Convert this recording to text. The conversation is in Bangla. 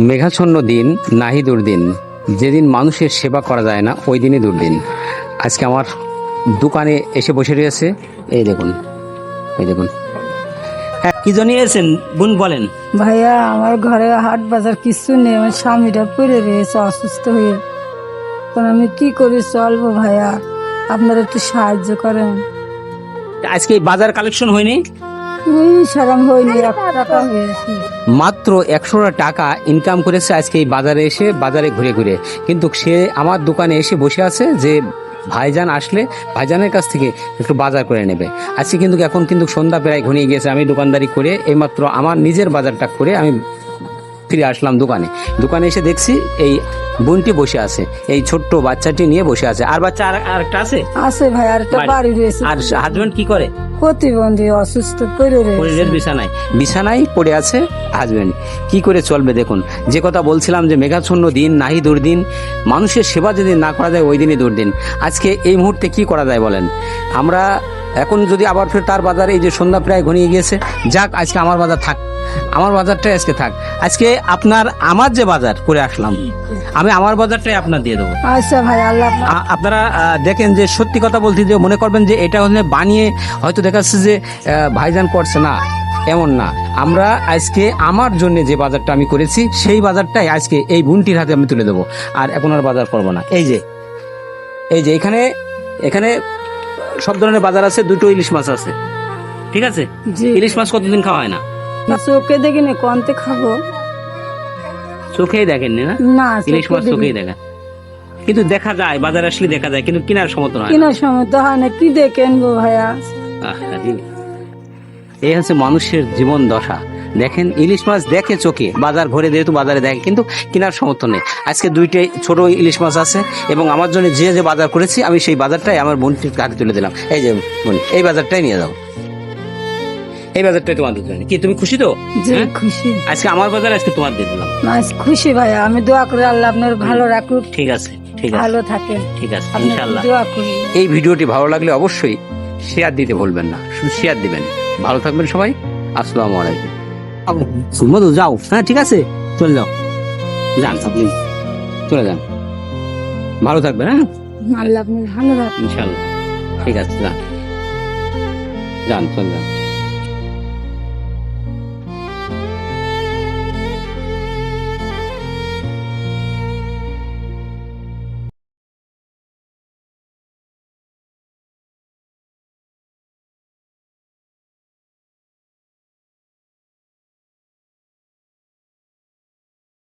মেঘাচ্ছন্ন দিন নাহি দুর্দিন, যেদিন মানুষের সেবা করা যায় না ওই দিনই দুর্দিন। আজকে আমার দোকানে এসে বসে রয়েছে, এই দেখুন, এই দেখুন। হ্যাঁ, কি জানিয়েছেন বোন বলেন। ভাইয়া আমার ঘরে হাট বাজার কিছু নেই, আমার স্বামীটা পড়ে রয়েছে অসুস্থ হয়ে। এখন আমি কি করে চলবো ভাইয়া, আপনারা একটু সাহায্য করেন। আজকে এই বাজার কালেকশন হয়নি, এই সারাম হয়নি, 1 টাকা হয়েছে। মাত্র 100 টাকা ইনকাম করেছে আজকে এই বাজারে এসে, বাজারে ঘুরে ঘুরে। কিন্তু সে আমার দোকানে এসে বসে আছে যে ভাইজান আসলে ভাইজানের কাছ থেকে একটু বাজার করে নেবে। আজকে কিন্তু এখন কিন্তু সন্ধ্যা প্রায় ঘনিয়ে গিয়েছে। আমি দোকানদারি করে এইমাত্র আমার নিজের বাজারটা করে আমি ফিরে আসলাম দোকানে। দোকানে এসে দেখছি এই বোনটি বসে আছে, এই ছোট্ট বাচ্চাটি নিয়ে বসে আছে। আর বাচ্চা আরেকটা আছে আছে ভাই, আর একটা বাড়ি রয়েছে। আর হাজবেন্ড কি করে? প্রতিবন্ধী, অসুস্থ পড়ে রয়েছে। বিছানায় বিছানায় পড়ে আছে হাজবেন্ড। কি করে চলবে দেখুন। যে কথা বলছিলাম যে মেঘাচ্ছন্ন দিন নাহি দুর্দিন, মানুষের সেবা যেদিন না করা যায় ওই দিনই দুর্দিন। আজকে এই মুহূর্তে কি করা যায় বলেন? আমরা এখন যদি আবার ফের তার বাজারে, এই যে সন্ধ্যা প্রায় ঘনিয়ে গিয়েছে, যাক আজকে আমার বাজার থাক, আমার বাজারটাই আজকে থাক। আজকে আমার যে বাজার করে আসলাম, আমি আমার বাজারটাই আপনার দিয়ে দেবো। আচ্ছা ভাই, আল্লাহ আপনারা দেখেন যে সত্যি কথা বলতে যে মনে করবেন যে এটা হলে বানিয়ে হয়তো দেখাচ্ছে যে ভাইজান করছে, না এমন না। আমরা আজকে আমার জন্য যে বাজারটা আমি করেছি সেই বাজারটাই আজকে এই বোনটির হাতে আমি তুলে দেবো। আর এখন আর বাজার করবো না। এই যে এখানে এখানে সব ধরনের বাজার আছে, 2টো ইলিশ মাছ আছে, ঠিক আছে? জি। ইলিশ মাছ কতদিন খাওয়া হয় না? চোখে দেখিনি, কোনতে খাবো? চোখেই দেখেননি না? না, ইলিশ মাছ চোখে চোখেই দেখিনি। দেখা, কিন্তু দেখা যায়, বাজারে আসলে দেখা যায়, কিন্তু কেনার সমর্থন হয় না। কেনার সময় তো হয় না, কি দেখে আনবো ভাইয়া? এই হচ্ছে মানুষের জীবন দশা। দেখেন, ইলিশ মাছ দেখে চোখে, বাজার ঘুরে যেহেতু বাজারে দেখে, কিন্তু কেনার সমর্থন নেই। আজকে 2টি ছোট ইলিশ মাছ আছে এবং আমার জন্য যে বাজার করেছি আমি সেই বাজারটাই আমার বোনটির হাতে তুলে দিলাম। এই যে বোন, এই বাজারটাই নিয়ে যাও, এই বাজারটাই তোমাদের জন্য। কি তুমি খুশি তো? জি হ্যাঁ? খুশি। আজকে আমার বাজার আজকে তোমার দিয়ে দিলাম। খুশি ভাইয়া, আমি দোয়া করি আল্লাহ আপনার ভালো রাখুক, ঠিক আছে, ঠিক আছে, ভালো থাকেন। ঠিক আছে, আপনার ইনশাআল্লাহ। দোয়া করি। এই ভিডিওটি ভালো লাগলে অবশ্যই শেয়ার দিতে ভুলবেন না, শুধু শেয়ার দিবেন। ভালো থাকবেন সবাই, আসসালামু আলাইকুম। মধু যাও, হ্যাঁ ঠিক আছে, চলে যাও, যান আপনি চলে যান, ভালো থাকবেন। হ্যাঁ আল্লাহ আপনার ভালো রাখুক। ইনশাল্লাহ, ঠিক আছে, যান যান, চলে যান।